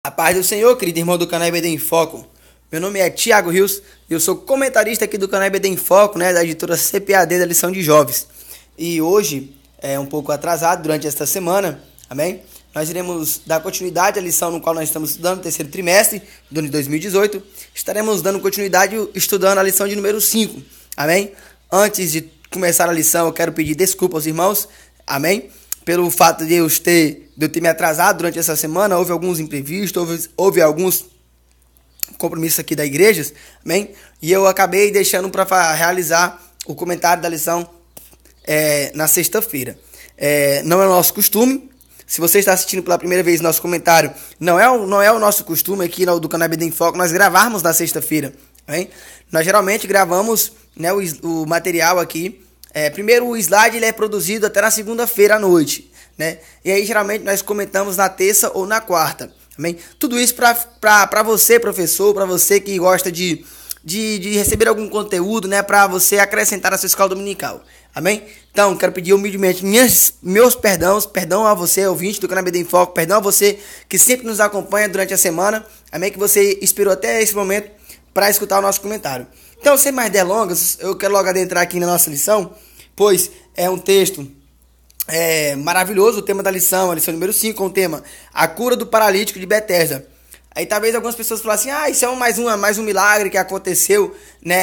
A paz do Senhor, querido irmão do canal EBD em Foco. Meu nome é Thiago Rios e eu sou comentarista aqui do canal EBD em Foco, da editora CPAD da lição de jovens. E hoje, um pouco atrasado durante esta semana, amém? Nós iremos dar continuidade à lição no qual nós estamos estudando, no terceiro trimestre do ano de 2018. Estaremos dando continuidade estudando a lição de número 5, amém? Antes de começar a lição, eu quero pedir desculpa aos irmãos, amém? Pelo fato de eu ter me atrasado durante essa semana, houve alguns imprevistos, houve alguns compromissos aqui da igreja, amém? E eu acabei deixando para realizar o comentário da lição na sexta-feira. Não é o nosso costume. Se você está assistindo pela primeira vez nosso comentário, não é o nosso costume aqui do canal EBD em Foco nós gravarmos na sexta-feira, amém? Nós geralmente gravamos, o material aqui. Primeiro, o slide ele é produzido até na segunda-feira à noite, E aí, geralmente, nós comentamos na terça ou na quarta, amém? Tudo isso para você, professor, para você que gosta de receber algum conteúdo, para você acrescentar na sua escola dominical, amém? Então, quero pedir humildemente meus perdão a você, ouvinte do canal EBD em Foco, perdão a você que sempre nos acompanha durante a semana, amém? Que você esperou até esse momento para escutar o nosso comentário. Então, sem mais delongas, eu quero logo adentrar aqui na nossa lição, pois é um texto maravilhoso, o tema da lição, a lição número 5, com o tema A Cura do Paralítico de Betesda. Aí talvez algumas pessoas falem assim, isso é mais um milagre que aconteceu,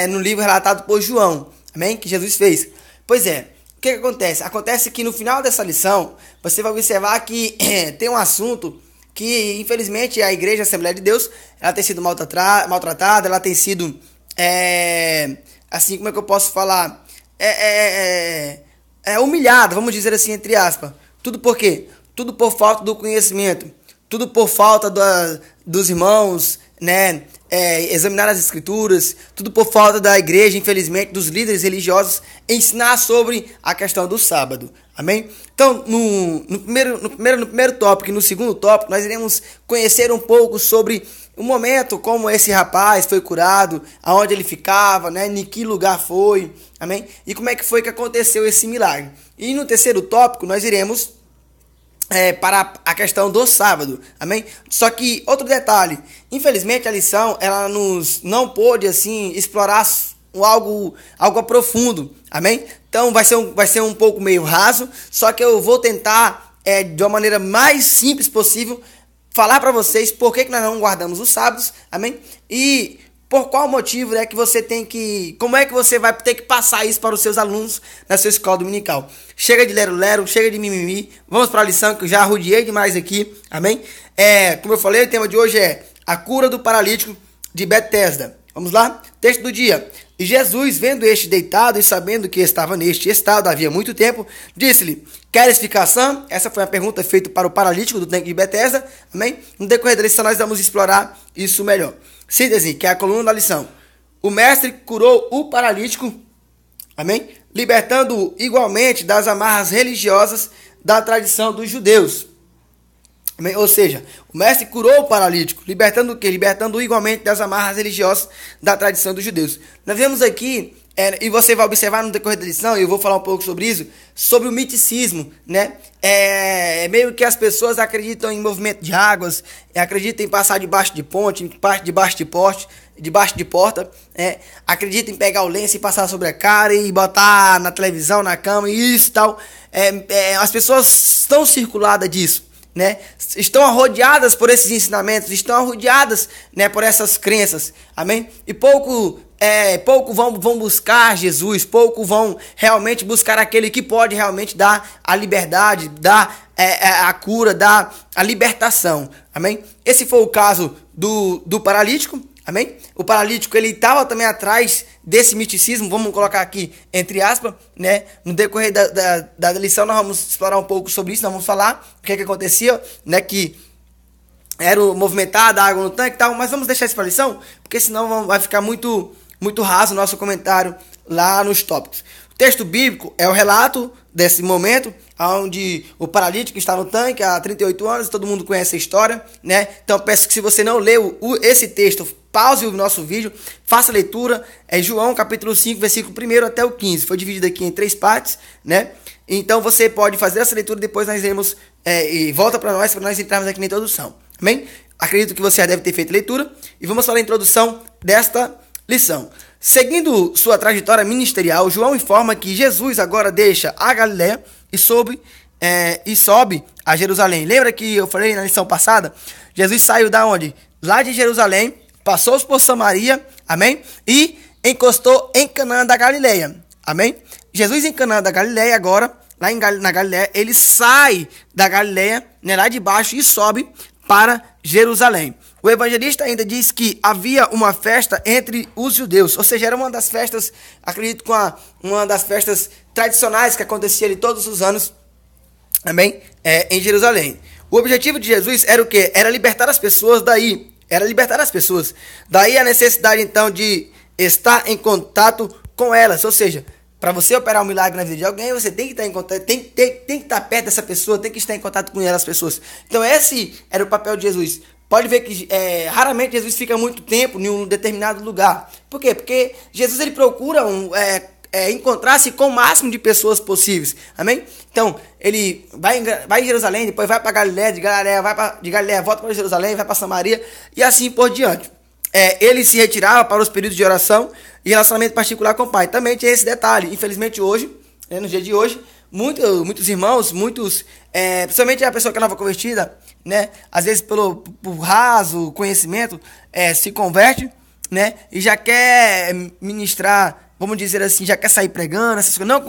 no livro relatado por João, amém? Que Jesus fez. Pois é, o que acontece? Acontece que no final dessa lição, você vai observar que tem um assunto que, infelizmente, a Igreja Assembleia de Deus, ela tem sido maltratada, ela tem sido, assim, como é que eu posso falar? Humilhada, vamos dizer assim, entre aspas. Tudo por quê? Tudo por falta do conhecimento. Tudo por falta dos irmãos, examinar as escrituras. Tudo por falta da igreja, infelizmente, dos líderes religiosos, ensinar sobre a questão do sábado. Amém? Então, no primeiro tópico e no segundo tópico, nós iremos conhecer um pouco sobre o momento como esse rapaz foi curado, aonde ele ficava, em que lugar foi, amém? E como é que foi que aconteceu esse milagre. E no terceiro tópico, nós iremos para a questão do sábado, amém? Só que, outro detalhe, infelizmente a lição, ela não pôde, assim, explorar algo profundo, amém? Então vai ser um pouco meio raso, só que eu vou tentar, de uma maneira mais simples possível, falar para vocês por que nós não guardamos os sábados, amém? E por qual motivo que você tem que... Como é que você vai ter que passar isso para os seus alunos na sua escola dominical? Chega de lero-lero, chega de mimimi. Vamos para a lição que eu já arrodeei demais aqui, amém? Como eu falei, o tema de hoje é a cura do paralítico de Betesda. Vamos lá? Texto do dia. E Jesus, vendo este deitado e sabendo que estava neste estado havia muito tempo, disse-lhe, queres ficar sã? Essa foi a pergunta feita para o paralítico do tanque de Betesda, amém? No decorrer da lição nós vamos explorar isso melhor. Síntese, que é a coluna da lição. O mestre curou o paralítico, amém? Libertando-o igualmente das amarras religiosas da tradição dos judeus. Amém? Ou seja, o mestre curou o paralítico, libertando o quê? Libertando-o igualmente das amarras religiosas da tradição dos judeus. Nós vemos aqui, e você vai observar no decorrer da lição, e eu vou falar um pouco sobre isso, sobre o miticismo, meio que as pessoas acreditam em movimento de águas, acreditam em passar debaixo de ponte, debaixo de porta, acreditam em pegar o lenço e passar sobre a cara e botar na televisão, na cama, e isso e tal. As pessoas estão circuladas disso. Estão arrodeadas por esses ensinamentos, estão arrodeadas, por essas crenças, amém? E pouco vão buscar Jesus, pouco vão realmente buscar aquele que pode realmente dar a liberdade, dar a cura, dar a libertação, amém? Esse foi o caso do paralítico, amém? O paralítico, ele estava também atrás desse miticismo, vamos colocar aqui entre aspas, No decorrer da lição nós vamos explorar um pouco sobre isso, nós vamos falar o que acontecia, que era movimentada a água no tanque e tal, mas vamos deixar isso para a lição, porque senão vai ficar muito raso o nosso comentário lá nos tópicos. O texto bíblico é o relato desse momento, onde o paralítico está no tanque há 38 anos, todo mundo conhece a história, Então peço que se você não leu esse texto, pause o nosso vídeo, faça a leitura, João capítulo 5, versículo 1 até o 15, foi dividido aqui em 3 partes, Então você pode fazer essa leitura, depois nós iremos, e volta para nós entrarmos aqui na introdução, amém? Acredito que você já deve ter feito a leitura e vamos para a introdução desta lição. Seguindo sua trajetória ministerial, João informa que Jesus agora deixa a Galiléia e sobe a Jerusalém. Lembra que eu falei na lição passada? Jesus saiu da onde? Lá de Jerusalém, passou por Samaria, amém? E encostou em Canaã da Galiléia, amém? Jesus em Canaã da Galiléia agora, na Galiléia, ele sai da Galiléia, né, lá de baixo e sobe para Jerusalém. O evangelista ainda diz que havia uma festa entre os judeus, ou seja, era uma das festas, acredito com uma das festas tradicionais que acontecia ali todos os anos, amém? Em Jerusalém. O objetivo de Jesus era o quê? Era libertar as pessoas daí. Daí a necessidade, então, de estar em contato com elas. Ou seja, para você operar um milagre na vida de alguém, você tem que estar em contato, tem que estar perto dessa pessoa, tem que estar em contato com as pessoas. Então, esse era o papel de Jesus. Pode ver que raramente Jesus fica muito tempo em um determinado lugar. Por quê? Porque Jesus ele procura encontrar-se com o máximo de pessoas possíveis. Amém? Então, ele vai em Jerusalém, depois vai para Galiléia, de Galiléia volta para Jerusalém, vai para Samaria e assim por diante. Ele se retirava para os períodos de oração e relacionamento particular com o Pai. Também tinha esse detalhe. Infelizmente hoje, no dia de hoje, muitos irmãos, principalmente a pessoa que é nova convertida, né, às vezes por raso conhecimento, se converte, né, e já quer ministrar, vamos dizer assim, já quer sair pregando, essas coisas.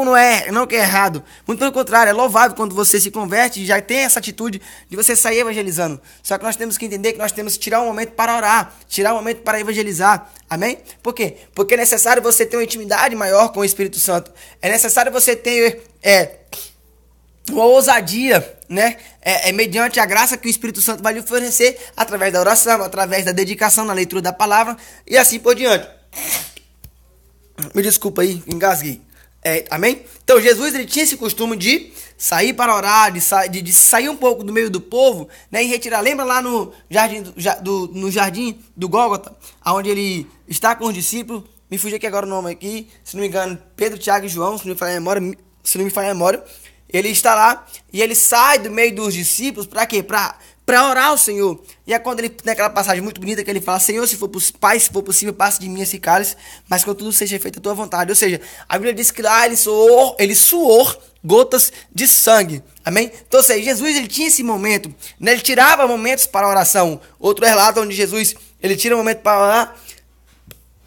Não que é errado. Muito pelo contrário, é louvável quando você se converte e já tem essa atitude de você sair evangelizando. Só que nós temos que entender que nós temos que tirar um momento para orar, tirar um momento para evangelizar. Amém? Por quê? Porque é necessário você ter uma intimidade maior com o Espírito Santo. É necessário você ter uma ousadia, né? Mediante a graça que o Espírito Santo vai lhe oferecer através da oração, através da dedicação na leitura da palavra e assim por diante. Me desculpa aí, engasguei. Amém? Então Jesus ele tinha esse costume de sair para orar, de sair um pouco do meio do povo, né, e retirar. Lembra lá no jardim do Gólgota, onde ele está com os discípulos? Me fugiu aqui agora o nome aqui, se não me engano, Pedro, Tiago e João, se não me falha a memória. Ele está lá e ele sai do meio dos discípulos para quê? Para orar ao Senhor. E é quando ele tem aquela passagem muito bonita que ele fala: Senhor, Pai, se for possível, passe de mim esse cálice, mas contudo seja feita a tua vontade. Ou seja, a Bíblia diz que lá ele suou gotas de sangue. Amém? Então, ou seja, Jesus ele tinha esse momento, né? Ele tirava momentos para oração. Outro relato onde Jesus ele tira um momento para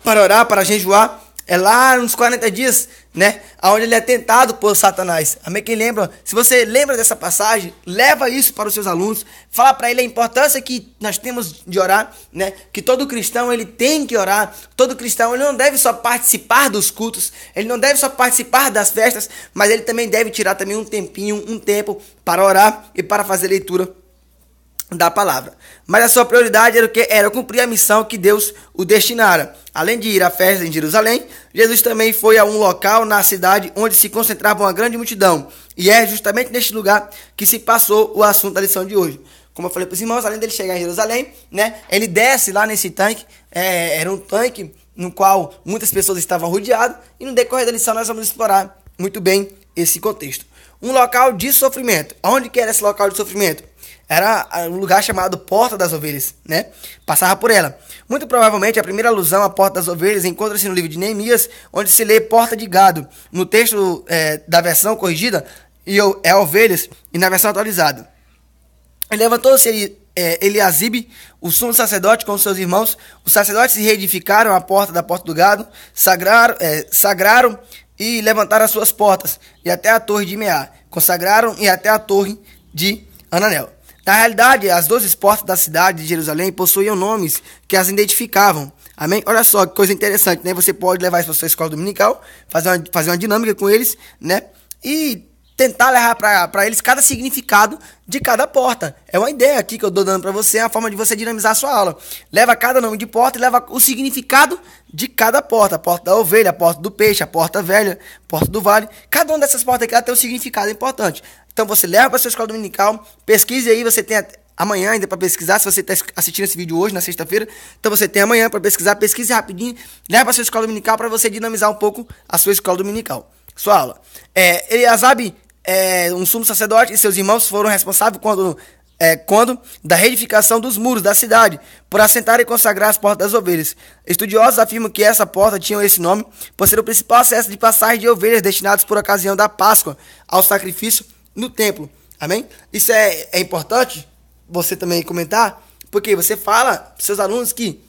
orar, para jejuar. É lá nos 40 dias, né? Onde ele é tentado por Satanás. Amém? Quem lembra? Se você lembra dessa passagem, leva isso para os seus alunos. Fala para ele a importância que nós temos de orar, né? Que todo cristão, ele tem que orar. Todo cristão, ele não deve só participar dos cultos. Ele não deve só participar das festas. Mas ele também deve tirar também um tempo para orar e para fazer leitura da palavra. Mas a sua prioridade era o que? Era cumprir a missão que Deus o destinara. Além de ir à festa em Jerusalém, Jesus também foi a um local na cidade onde se concentrava uma grande multidão. E é justamente neste lugar que se passou o assunto da lição de hoje. Como eu falei para os irmãos, além dele chegar em Jerusalém, né, ele desce lá nesse tanque. Era um tanque no qual muitas pessoas estavam rodeadas. E no decorrer da lição nós vamos explorar muito bem esse contexto. Um local de sofrimento. Onde que era esse local de sofrimento? Era um lugar chamado Porta das Ovelhas, né? Passava por ela. Muito provavelmente a primeira alusão à Porta das Ovelhas encontra-se no livro de Neemias, onde se lê Porta de Gado. No texto da versão corrigida, é ovelhas, e na versão atualizada. E levantou-se Eliasibe, o sumo sacerdote, com seus irmãos. Os sacerdotes se reedificaram a porta da Porta do Gado, sagraram e levantaram as suas portas, e até a torre de Meá. Consagraram e até a torre de Ananel. Na realidade, as 12 portas da cidade de Jerusalém possuíam nomes que as identificavam. Amém? Olha só que coisa interessante, né? Você pode levar isso para a sua escola dominical, fazer uma dinâmica com eles, né? E tentar levar para eles cada significado de cada porta. É uma ideia aqui que eu estou dando para você, é a forma de você dinamizar a sua aula. Leva cada nome de porta e leva o significado de cada porta. A porta da ovelha, a porta do peixe, a porta velha, a porta do vale. Cada uma dessas portas aqui tem um significado importante. Então você leva para a sua escola dominical, pesquise aí, você tem amanhã ainda para pesquisar, se você está assistindo esse vídeo hoje, na sexta-feira, então você tem amanhã para pesquisar, pesquise rapidinho, leva para a sua escola dominical para você dinamizar um pouco a sua escola dominical, sua aula. Eliasabe, um sumo sacerdote, e seus irmãos foram responsáveis quando quando da reedificação dos muros da cidade, por assentar e consagrar as portas das ovelhas. Estudiosos afirmam que essa porta tinha esse nome por ser o principal acesso de passagem de ovelhas destinados por ocasião da Páscoa ao sacrifício no templo. Amém? Isso é importante você também comentar, porque você fala para seus alunos que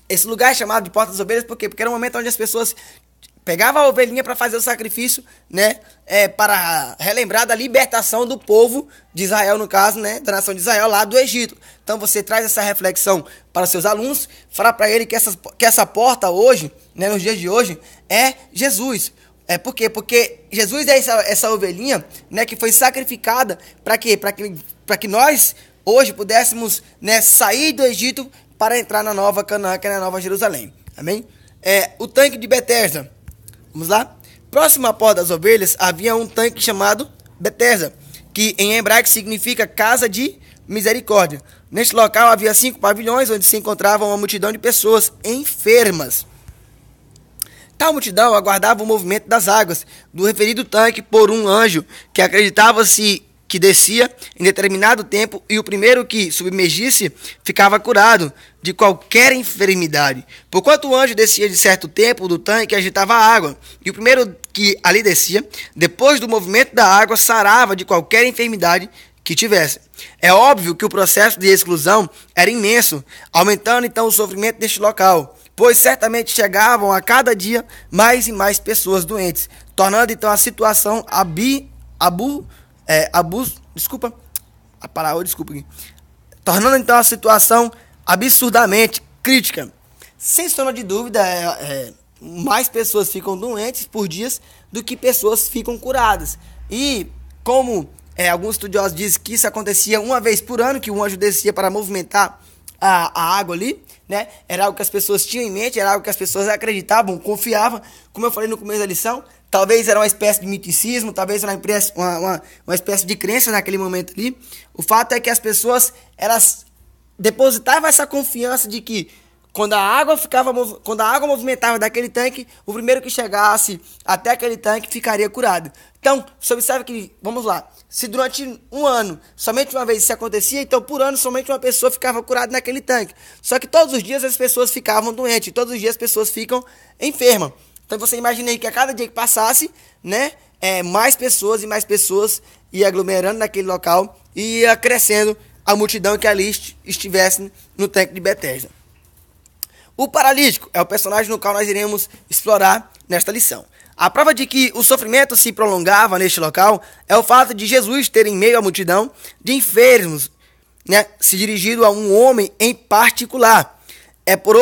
esse lugar é chamado de Porta das Ovelhas, por quê? Porque era um momento onde as pessoas pegavam a ovelhinha para fazer o sacrifício, né? Para relembrar da libertação do povo de Israel, no caso, né? Da nação de Israel lá do Egito. Então você traz essa reflexão para os seus alunos, fala para ele que essa porta hoje, né? Nos dias de hoje, é Jesus. Por quê? Porque Jesus é essa ovelhinha, né? Que foi sacrificada para quê? Para que nós hoje pudéssemos, né? Sair do Egito para entrar na nova Canaã, que é na Nova Jerusalém. Amém? O tanque de Betesda. Vamos lá? Próximo à porta das ovelhas havia um tanque chamado Betesda, que em hebraico significa casa de misericórdia. Neste local havia 5 pavilhões onde se encontrava uma multidão de pessoas enfermas. Tal multidão aguardava o movimento das águas do referido tanque por um anjo que acreditava-se que descia em determinado tempo, e o primeiro que submergisse ficava curado de qualquer enfermidade. Porquanto o anjo descia de certo tempo do tanque e agitava a água, e o primeiro que ali descia, depois do movimento da água, sarava de qualquer enfermidade que tivesse. É óbvio que o processo de exclusão era imenso, aumentando então o sofrimento deste local, pois certamente chegavam a cada dia mais e mais pessoas doentes, tornando então a situação tornando então a situação absurdamente crítica. Sem sombra de dúvida, mais pessoas ficam doentes por dias do que pessoas ficam curadas. E como alguns estudiosos dizem que isso acontecia uma vez por ano, que o anjo descia para movimentar a água ali, né? Era algo que as pessoas tinham em mente, era algo que as pessoas acreditavam, confiavam, como eu falei no começo da lição. Talvez era uma espécie de miticismo, talvez era uma espécie de crença naquele momento ali. O fato é que as pessoas, elas depositavam essa confiança de que quando a água movimentava daquele tanque, o primeiro que chegasse até aquele tanque ficaria curado. Então, você observa que, vamos lá, se durante um ano, somente uma vez isso acontecia, então por ano somente uma pessoa ficava curada naquele tanque. Só que todos os dias as pessoas ficavam doentes, todos os dias as pessoas ficam enfermas. Então você imagina aí que a cada dia que passasse, né, mais pessoas e mais pessoas iam aglomerando naquele local e ia crescendo a multidão que ali estivesse no tanque de Betesda. O paralítico é o personagem no qual nós iremos explorar nesta lição. A prova de que o sofrimento se prolongava neste local é o fato de Jesus ter em meio à multidão de enfermos, né, se dirigido a um homem em particular. É por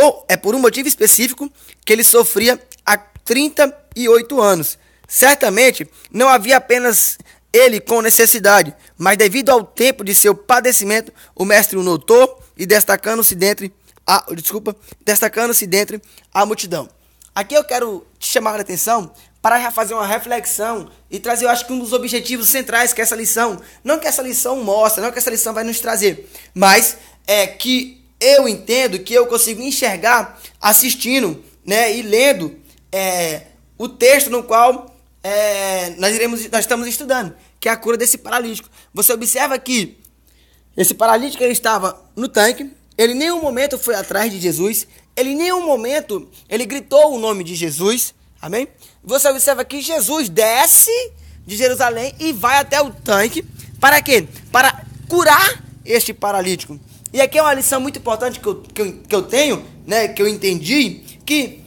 um motivo específico que ele sofria há 38 anos. Certamente não havia apenas ele com necessidade, mas devido ao tempo de seu padecimento, o mestre o notou e destacando-se dentre a multidão. Aqui eu quero te chamar a atenção para já fazer uma reflexão e trazer, eu acho que um dos objetivos centrais que essa lição, não que essa lição mostra, não que essa lição vai nos trazer, mas que eu entendo, que eu consigo enxergar assistindo, né, e lendo o texto no qual nós estamos estudando, que é a cura desse paralítico. Você observa que esse paralítico ele estava no tanque, ele em nenhum momento foi atrás de Jesus, ele em nenhum momento ele gritou o nome de Jesus, amém? Você observa que Jesus desce de Jerusalém e vai até o tanque, para quê? Para curar este paralítico. E aqui é uma lição muito importante que eu tenho, né, que eu entendi, que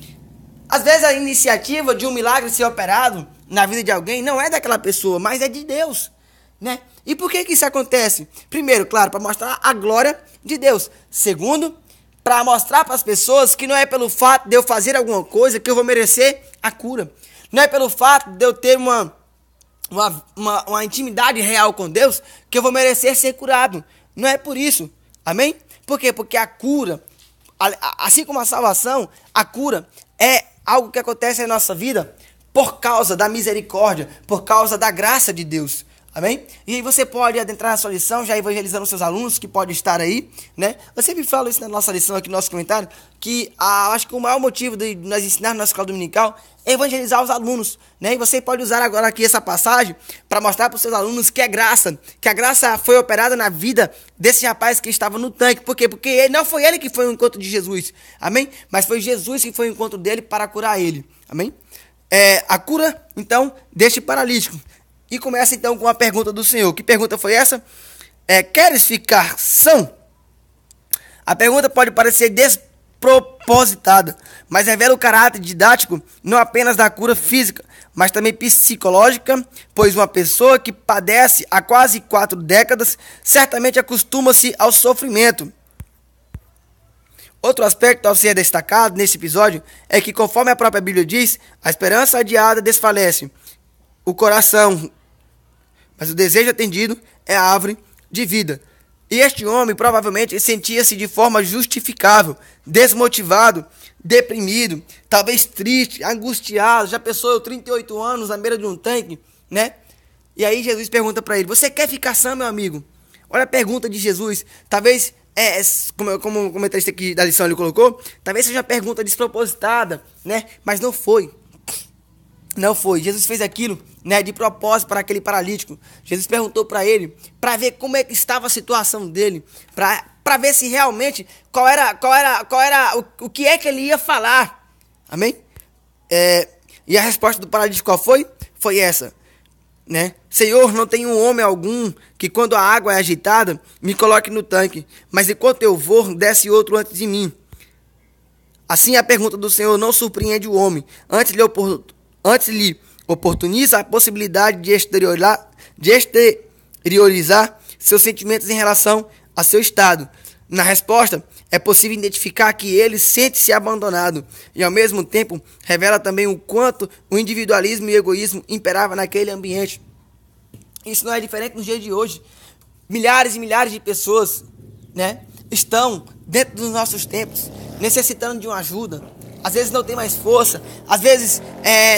às vezes a iniciativa de um milagre ser operado na vida de alguém não é daquela pessoa, mas é de Deus, né? E por que isso acontece? Primeiro, claro, para mostrar a glória de Deus. Segundo, para mostrar para as pessoas que não é pelo fato de eu fazer alguma coisa que eu vou merecer a cura. Não é pelo fato de eu ter uma intimidade real com Deus que eu vou merecer ser curado. Não é por isso. Amém? Por quê? Porque a cura, assim como a salvação, a cura é algo que acontece na nossa vida por causa da misericórdia, por causa da graça de Deus. Amém? E aí você pode adentrar na sua lição, já evangelizando os seus alunos, que podem estar aí, né? Eu sempre falo isso na nossa lição aqui, no nosso comentário, que acho que o maior motivo de nós ensinar na nossa escola dominical é evangelizar os alunos, né? E você pode usar agora aqui essa passagem para mostrar para os seus alunos que a graça foi operada na vida desse rapaz que estava no tanque. Por quê? Porque não foi ele que foi ao encontro de Jesus, amém? Mas foi Jesus que foi ao encontro dele para curar ele, amém? A cura, então, deste paralítico. E começa então com a pergunta do Senhor. Que pergunta foi essa? Queres ficar são? A pergunta pode parecer despropositada, mas revela o caráter didático não apenas da cura física, mas também psicológica, pois uma pessoa que padece há quase 4 décadas certamente acostuma-se ao sofrimento. Outro aspecto ao ser destacado nesse episódio é que, conforme a própria Bíblia diz, a esperança adiada desfalece o coração, mas o desejo atendido é a árvore de vida. E este homem provavelmente sentia-se de forma justificável, desmotivado, deprimido, talvez triste, angustiado. Já pensou, eu 38 anos na beira de um tanque, né? E aí Jesus pergunta para ele, você quer ficar sã, meu amigo? Olha a pergunta de Jesus. Talvez, como o comentarista aqui da lição ele colocou, talvez seja uma pergunta despropositada, né? Mas não foi. Não foi. Jesus fez aquilo, né, de propósito para aquele paralítico. Jesus perguntou para ele, para ver como é que estava a situação dele, para ver se realmente qual era o que é que ele ia falar. Amém? E a resposta do paralítico qual foi? Foi essa, né? Senhor, não tem homem algum que quando a água é agitada me coloque no tanque, mas enquanto eu vou, desce outro antes de mim. Assim a pergunta do Senhor não surpreende o homem, antes lhe oportuniza a possibilidade de exteriorizar seus sentimentos em relação a seu estado. Na resposta, é possível identificar que ele sente-se abandonado e, ao mesmo tempo, revela também o quanto o individualismo e o egoísmo imperavam naquele ambiente. Isso não é diferente no dia de hoje. Milhares e milhares de pessoas, né, estão dentro dos nossos tempos necessitando de uma ajuda. Às vezes não tem mais força, às vezes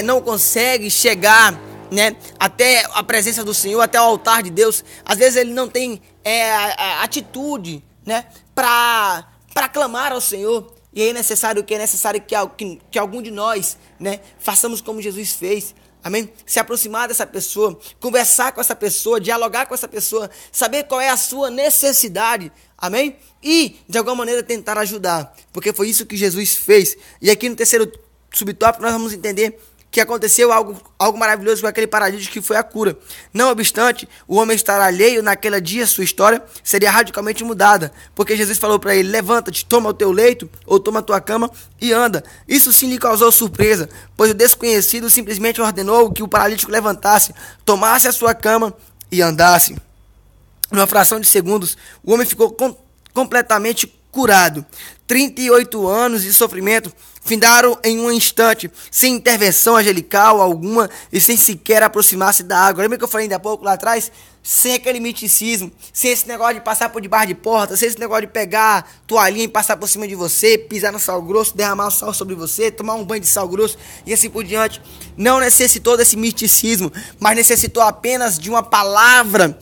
não consegue chegar, né, até a presença do Senhor, até o altar de Deus. Às vezes ele não tem a atitude, né, para clamar ao Senhor. E aí é necessário que algum de nós, né, façamos como Jesus fez. Amém? Se aproximar dessa pessoa, conversar com essa pessoa, dialogar com essa pessoa, saber qual é a sua necessidade. Amém? E, de alguma maneira, tentar ajudar. Porque foi isso que Jesus fez. E aqui no terceiro subtópico nós vamos entender que aconteceu algo maravilhoso com aquele paralítico, que foi a cura. Não obstante, o homem estar alheio naquele dia, sua história seria radicalmente mudada. Porque Jesus falou para ele, levanta-te, toma o teu leito, ou toma a tua cama e anda. Isso sim lhe causou surpresa, pois o desconhecido simplesmente ordenou que o paralítico levantasse, tomasse a sua cama e andasse. Numa fração de segundos, o homem ficou completamente curado. 38 anos de sofrimento findaram em um instante, sem intervenção angelical alguma e sem sequer aproximar-se da água. Lembra que eu falei ainda há pouco lá atrás? Sem aquele miticismo, sem esse negócio de passar por debaixo de porta, sem esse negócio de pegar toalhinha e passar por cima de você, pisar no sal grosso, derramar o sal sobre você, tomar um banho de sal grosso e assim por diante. Não necessitou desse misticismo, mas necessitou apenas de uma palavra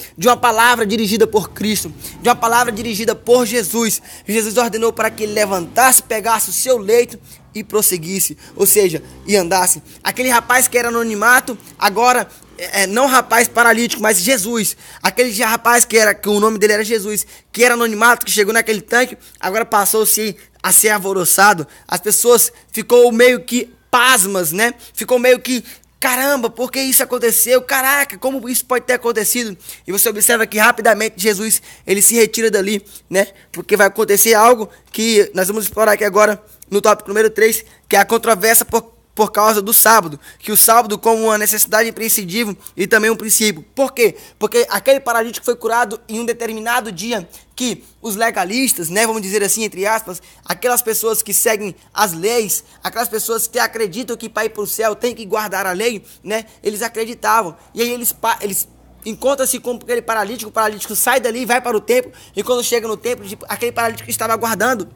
dirigida por Cristo, de uma palavra dirigida por Jesus. Jesus ordenou para que ele levantasse, pegasse o seu leito e prosseguisse, ou seja, e andasse. Aquele rapaz que era anonimato, agora não rapaz paralítico, mas Jesus. Aquele rapaz que o nome dele era Jesus, que era anonimato, que chegou naquele tanque, agora passou-se a ser alvoroçado. As pessoas ficou meio que pasmas, né? Ficou meio que, caramba, por que isso aconteceu? Caraca, como isso pode ter acontecido? E você observa que rapidamente Jesus, ele se retira dali, né? Porque vai acontecer algo que nós vamos explorar aqui agora no tópico número 3, que é a controvérsia por causa do sábado, que o sábado como uma necessidade imprescindível e também um princípio. Por quê? Porque aquele paralítico foi curado em um determinado dia que os legalistas, né, vamos dizer assim, entre aspas, aquelas pessoas que seguem as leis, aquelas pessoas que acreditam que para ir para o céu tem que guardar a lei, né, eles acreditavam. E aí eles encontram-se com aquele paralítico, o paralítico sai dali, vai para o templo, e quando chega no templo, aquele paralítico estava aguardando,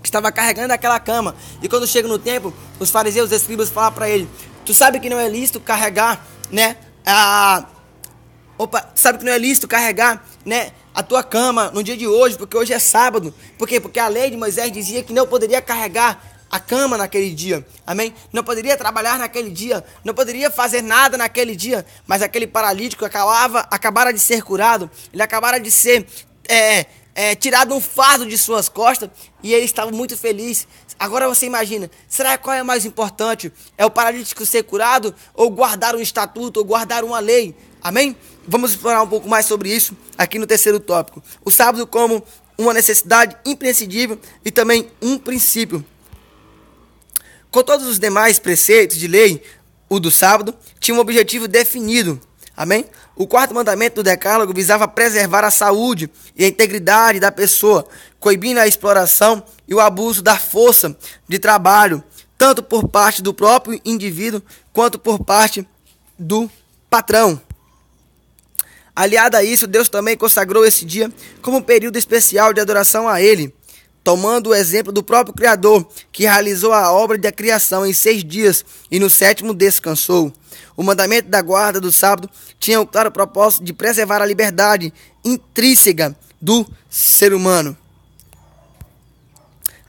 estava carregando aquela cama. E quando chega no templo, os fariseus, os escribas falam para ele, tu sabe que não é lícito carregar, né, Opa, sabe que não é lícito carregar, né, a tua cama no dia de hoje, porque hoje é sábado. Por quê? Porque a lei de Moisés dizia que não poderia carregar a cama naquele dia, amém? Não poderia trabalhar naquele dia, não poderia fazer nada naquele dia, mas aquele paralítico acabara de ser curado, ele acabara de ser tirado um fardo de suas costas e ele estava muito feliz. Agora você imagina, será qual é mais importante? É o paralítico ser curado ou guardar um estatuto ou guardar uma lei? Amém? Vamos explorar um pouco mais sobre isso aqui no terceiro tópico. O sábado como uma necessidade imprescindível e também um princípio. Com todos os demais preceitos de lei, o do sábado tinha um objetivo definido. Amém? O quarto mandamento do decálogo visava preservar a saúde e a integridade da pessoa, coibindo a exploração e o abuso da força de trabalho, tanto por parte do próprio indivíduo quanto por parte do patrão. Aliado a isso, Deus também consagrou esse dia como um período especial de adoração a Ele, tomando o exemplo do próprio Criador, que realizou a obra da criação em 6 dias e no 7º descansou. O mandamento da guarda do sábado tinha o claro propósito de preservar a liberdade intrínseca do ser humano.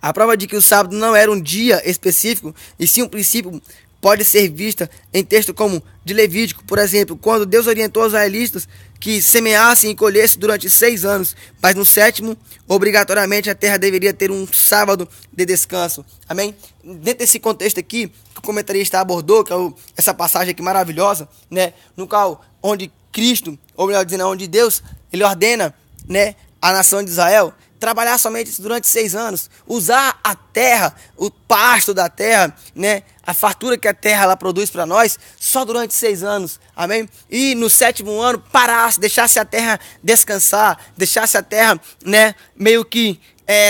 A prova de que o sábado não era um dia específico, e sim um princípio, pode ser vista em texto como de Levítico, por exemplo, quando Deus orientou os israelitas que semeassem e colhessem durante 6 anos, mas no 7º, obrigatoriamente, a terra deveria ter um sábado de descanso. Amém? Dentro desse contexto aqui, que o comentarista abordou, que é essa passagem aqui maravilhosa, né, no qual, onde Cristo, ou melhor dizendo, onde Deus, ele ordena, né, a nação de Israel trabalhar somente durante 6 anos, usar a terra, o pasto da terra, né, a fartura que a terra ela produz para nós, só durante 6 anos, amém? E no 7º ano parasse, deixasse a terra descansar, deixasse a terra, né, meio que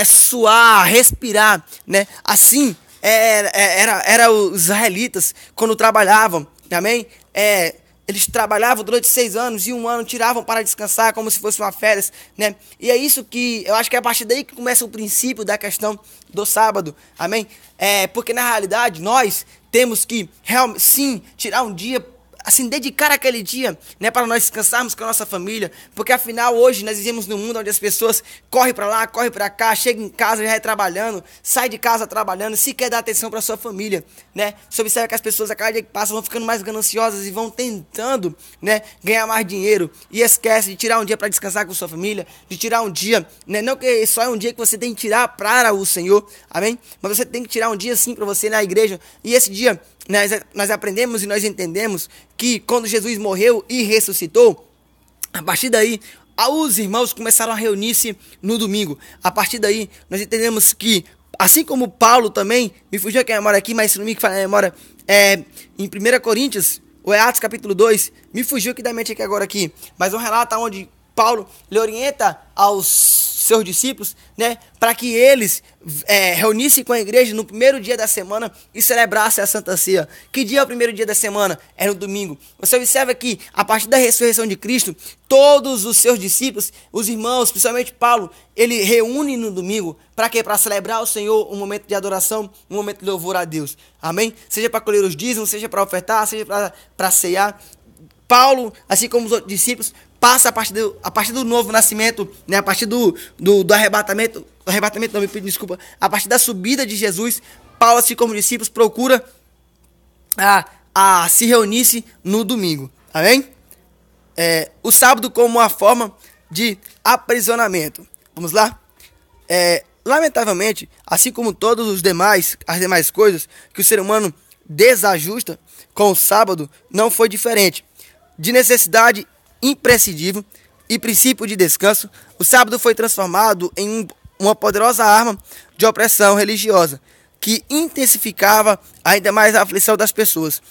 suar, respirar, né? Assim era os israelitas quando trabalhavam, amém? Eles trabalhavam durante 6 anos e 1 ano tiravam para descansar como se fosse uma férias, né? E é isso que eu acho que é a partir daí que começa o princípio da questão do sábado, amém? Porque na realidade nós temos que sim tirar um dia, assim, dedicar aquele dia, né, para nós descansarmos com a nossa família, porque afinal hoje nós vivemos num mundo onde as pessoas correm para lá, correm para cá, chegam em casa já trabalhando, sai de casa trabalhando, se quer dar atenção para sua família, né? Você observa que as pessoas a cada dia que passa vão ficando mais gananciosas e vão tentando, né, ganhar mais dinheiro e esquece de tirar um dia para descansar com sua família, de tirar um dia, né, não que só é um dia que você tem que tirar para o Senhor, amém? Mas você tem que tirar um dia sim para você ir na igreja, e esse dia nós aprendemos e nós entendemos que quando Jesus morreu e ressuscitou, a partir daí, os irmãos começaram a reunir-se no domingo. A partir daí, nós entendemos que, assim como Paulo também, me fugiu aqui a memória aqui, mas se não me falha a memória, em 1 Coríntios, ou Atos capítulo 2, me fugiu aqui da mente aqui agora aqui, mas um relato onde Paulo lhe orienta aos seus discípulos, né, para que eles reunissem com a igreja no primeiro dia da semana e celebrassem a Santa Ceia. Que dia é o primeiro dia da semana? Era o domingo. Você observa que, a partir da ressurreição de Cristo, todos os seus discípulos, os irmãos, principalmente Paulo, ele reúne no domingo. Para quê? Para celebrar ao Senhor um momento de adoração, um momento de louvor a Deus. Amém? Seja para colher os dízimos, seja para ofertar, seja para ceiar. Paulo, assim como os outros discípulos, passa a partir do novo nascimento, né, a partir do arrebatamento, não, me pedi desculpa, a partir da subida de Jesus, Paulo, assim como discípulos, procura a se reunir-se no domingo, amém? O sábado como uma forma de aprisionamento. Vamos lá? Lamentavelmente, assim como as demais coisas que o ser humano desajusta com o sábado, não foi diferente. De necessidade imprescindível e princípio de descanso, o sábado foi transformado em uma poderosa arma de opressão religiosa, que intensificava ainda mais a aflição das pessoas.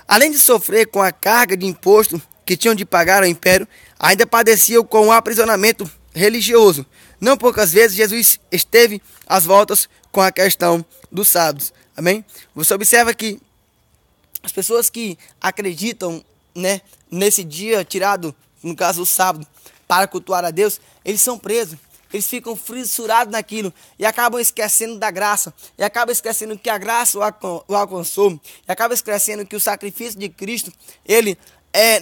Além de sofrer com a carga de imposto que tinham de pagar ao império, ainda padeciam com o aprisionamento religioso. Não poucas vezes Jesus esteve às voltas com a questão dos sábados. Amém? Você observa que as pessoas que acreditam, né, nesse dia tirado, no caso o sábado, para cultuar a Deus, eles são presos, eles ficam fissurados naquilo e acabam esquecendo da graça, e acabam esquecendo que a graça o alcançou, e acabam esquecendo que o sacrifício de Cristo, ele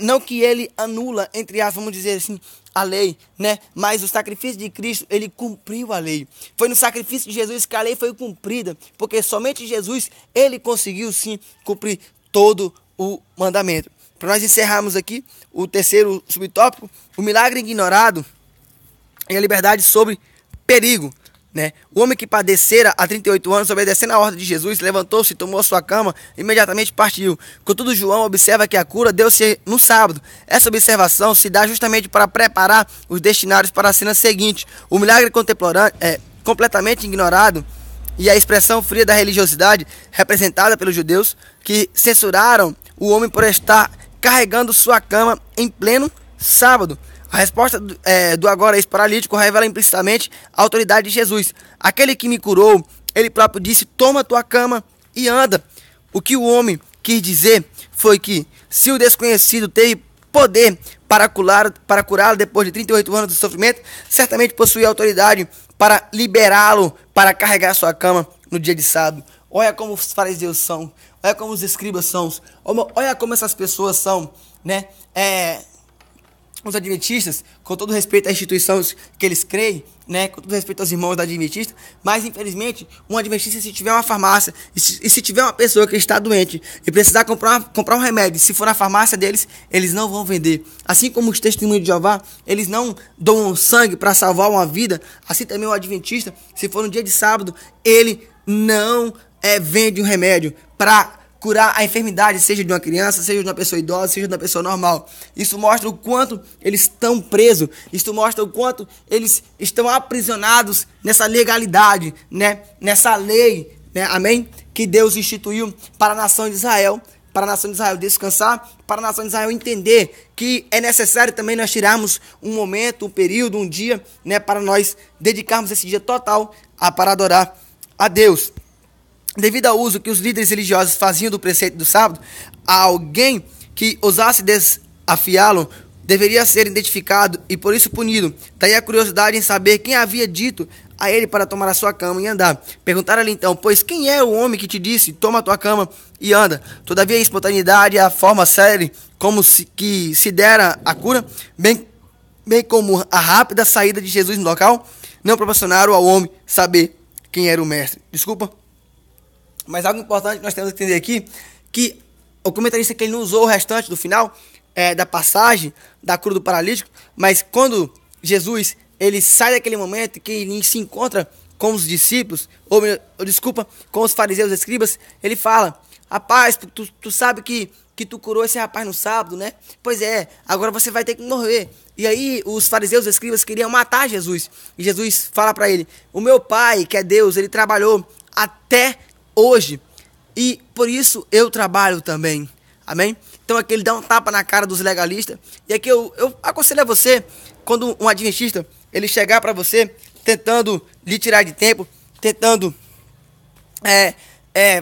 não que ele anula, entre aspas, vamos dizer assim, a lei, né? Mas o sacrifício de Cristo, ele cumpriu a lei. Foi no sacrifício de Jesus que a lei foi cumprida, porque somente Jesus, ele conseguiu sim cumprir todo o mandamento. Para nós encerrarmos aqui o terceiro subtópico, o milagre ignorado e a liberdade sobre perigo. Né? O homem que padecera há 38 anos, obedecendo a ordem de Jesus, levantou-se, tomou a sua cama e imediatamente partiu. Contudo, João observa que a cura deu-se no sábado. Essa observação se dá justamente para preparar os destinatários para a cena seguinte. O milagre contemporâneo é completamente ignorado e a expressão fria da religiosidade representada pelos judeus que censuraram o homem por estar carregando sua cama em pleno sábado. A resposta do agora ex-paralítico revela implicitamente a autoridade de Jesus. Aquele que me curou, ele próprio disse, toma tua cama e anda. O que o homem quis dizer foi que, se o desconhecido teve poder para curá-lo depois de 38 anos de sofrimento, certamente possuía autoridade para liberá-lo para carregar sua cama no dia de sábado. Olha como os fariseus são, olha como os escribas são, olha como essas pessoas são, né? Os adventistas, com todo respeito às instituições que eles creem, né, com todo respeito aos irmãos da adventista, mas infelizmente um adventista, se tiver uma farmácia e se tiver uma pessoa que está doente e precisar comprar um remédio, se for na farmácia deles, eles não vão vender. Assim como os testemunhos de Jeová, eles não doam sangue para salvar uma vida, assim também o adventista, se for no dia de sábado, ele não vende um remédio para curar a enfermidade, seja de uma criança, seja de uma pessoa idosa, seja de uma pessoa normal. Isso mostra o quanto eles estão presos, isso mostra o quanto eles estão aprisionados nessa legalidade, né? Nessa lei, né? Amém? Que Deus instituiu para a nação de Israel, para a nação de Israel descansar, para a nação de Israel entender que é necessário também nós tirarmos um momento, um período, um dia, né? Para nós dedicarmos esse dia total para adorar a Deus. Devido ao uso que os líderes religiosos faziam do preceito do sábado, alguém que ousasse desafiá-lo deveria ser identificado e por isso punido. Daí a curiosidade em saber quem havia dito a ele para tomar a sua cama e andar. Perguntaram-lhe então, pois quem é o homem que te disse, toma a tua cama e anda? Todavia a espontaneidade e a forma séria como que se dera a cura, bem como a rápida saída de Jesus no local, não proporcionaram ao homem saber quem era o mestre. Desculpa. Mas algo importante que nós temos que entender aqui, que o comentarista que ele não usou o restante do final da passagem da cura do paralítico, mas quando Jesus ele sai daquele momento que ele se encontra com os discípulos, com os fariseus e escribas, ele fala, rapaz, tu sabe que tu curou esse rapaz no sábado, né? Pois é, agora você vai ter que morrer. E aí os fariseus e escribas queriam matar Jesus, e Jesus fala para ele, o meu pai, que é Deus, ele trabalhou até hoje, e por isso eu trabalho também, amém? Então aqui ele dá um tapa na cara dos legalistas, e aqui eu aconselho a você, quando um adventista, ele chegar para você, tentando lhe tirar de tempo, tentando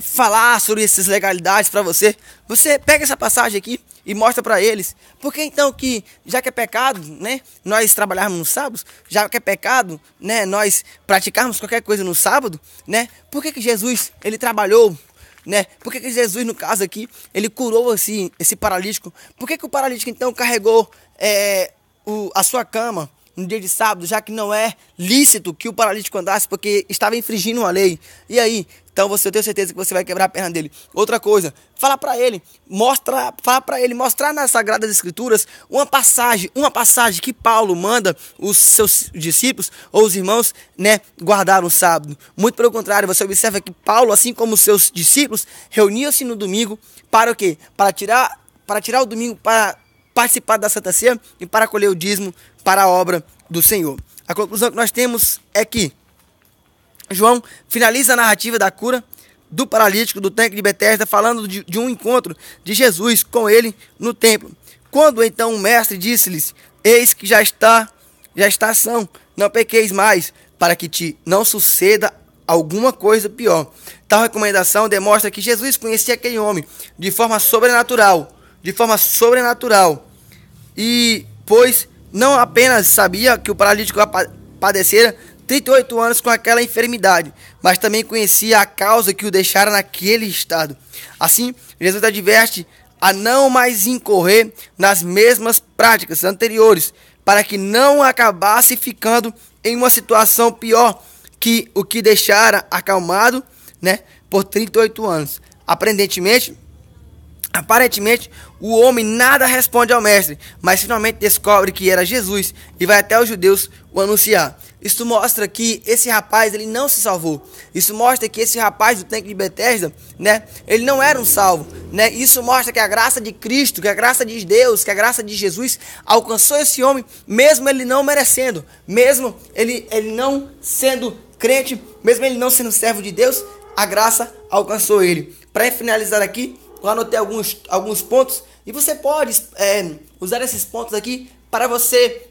falar sobre essas legalidades para você, você pega essa passagem aqui e mostra para eles, porque então que, já que é pecado, né, nós trabalharmos no sábado, já que é pecado, né, nós praticarmos qualquer coisa no sábado, né, por que Jesus, ele trabalhou, né, por que Jesus, no caso aqui, ele curou esse paralítico, por que o paralítico então carregou a sua cama no dia de sábado, já que não é lícito que o paralítico andasse, porque estava infringindo uma lei, e aí, então eu tenho certeza que você vai quebrar a perna dele. Outra coisa, fala para ele, mostrar nas Sagradas Escrituras uma passagem que Paulo manda os seus discípulos ou os irmãos, né, guardar no sábado. Muito pelo contrário, você observa que Paulo, assim como os seus discípulos, reuniam-se no domingo para o quê? Para tirar o domingo para participar da Santa Ceia e para colher o dízimo para a obra do Senhor. A conclusão que nós temos é que João finaliza a narrativa da cura do paralítico do tanque de Betesda, falando de um encontro de Jesus com ele no templo. Quando então o mestre disse-lhes, eis que já está são, não pequeis mais, para que te não suceda alguma coisa pior. Tal recomendação demonstra que Jesus conhecia aquele homem de forma sobrenatural, e pois não apenas sabia que o paralítico padecera 38 anos com aquela enfermidade, mas também conhecia a causa que o deixara naquele estado. Assim, Jesus adverte a não mais incorrer nas mesmas práticas anteriores, para que não acabasse ficando em uma situação pior que o que deixara acalmado, né, por 38 anos. Aparentemente, o homem nada responde ao mestre, mas finalmente descobre que era Jesus e vai até os judeus o anunciar. Isso mostra que esse rapaz, ele não se salvou. Isso mostra que esse rapaz do tanque de Betesda, né, ele não era um salvo, né? Isso mostra que a graça de Cristo, que a graça de Deus, que a graça de Jesus alcançou esse homem, mesmo ele não merecendo, mesmo ele não sendo crente, mesmo ele não sendo servo de Deus, a graça alcançou ele. Para finalizar aqui, eu anotei alguns pontos e você pode usar esses pontos aqui para você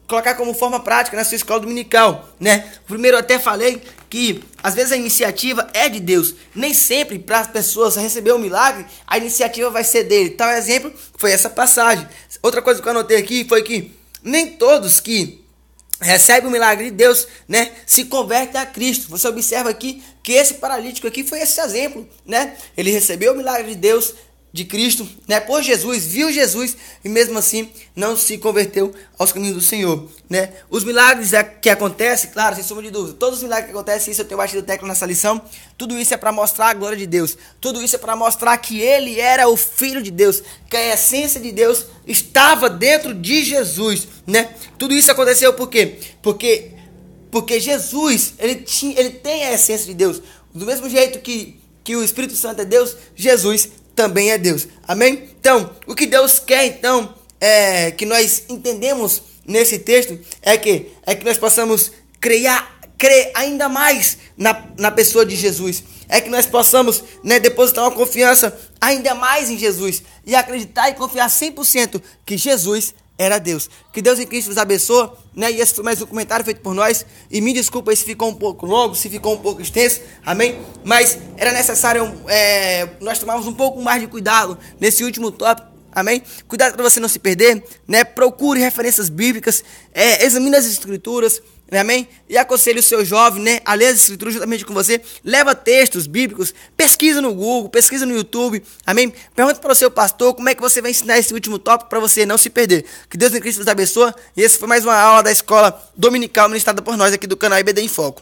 colocar como forma prática na sua escola dominical, né? Primeiro eu até falei que às vezes a iniciativa é de Deus. Nem sempre para as pessoas receber um milagre, a iniciativa vai ser dele. Tal exemplo foi essa passagem. Outra coisa que eu anotei aqui foi que nem todos que recebe o milagre de Deus, né, se converte a Cristo. Você observa aqui que esse paralítico aqui foi esse exemplo, né? Ele recebeu o milagre de Deus, de Cristo, né, por Jesus, viu Jesus e mesmo assim não se converteu aos caminhos do Senhor, né? Os milagres que acontecem, claro, sem sombra de dúvida, todos os milagres que acontecem, isso eu tenho batido tecla nessa lição, tudo isso é para mostrar a glória de Deus, tudo isso é para mostrar que ele era o Filho de Deus, que a essência de Deus estava dentro de Jesus, né? Tudo isso aconteceu por quê? Porque Jesus, ele tem a essência de Deus, do mesmo jeito que o Espírito Santo é Deus, Jesus também é Deus. Amém? Então, o que Deus quer, então, que nós entendemos nesse texto é que nós possamos crer ainda mais na pessoa de Jesus. É que nós possamos, né, depositar uma confiança ainda mais em Jesus e acreditar e confiar 100% que Jesus era Deus. Que Deus em Cristo nos abençoe, né? E esse foi mais um comentário feito por nós. E me desculpa se ficou um pouco longo, se ficou um pouco extenso, amém? Mas era necessário nós tomarmos um pouco mais de cuidado nesse último tópico, amém? Cuidado para você não se perder, né? Procure referências bíblicas, examine as escrituras, amém? E aconselho o seu jovem, né, a ler as escrituras juntamente com você. Leva textos bíblicos, pesquisa no Google, pesquisa no YouTube, amém? Pergunta para o seu pastor como é que você vai ensinar esse último tópico para você não se perder. Que Deus em Cristo nos abençoe. E esse foi mais uma aula da escola dominical ministrada por nós aqui do canal IBD em Foco.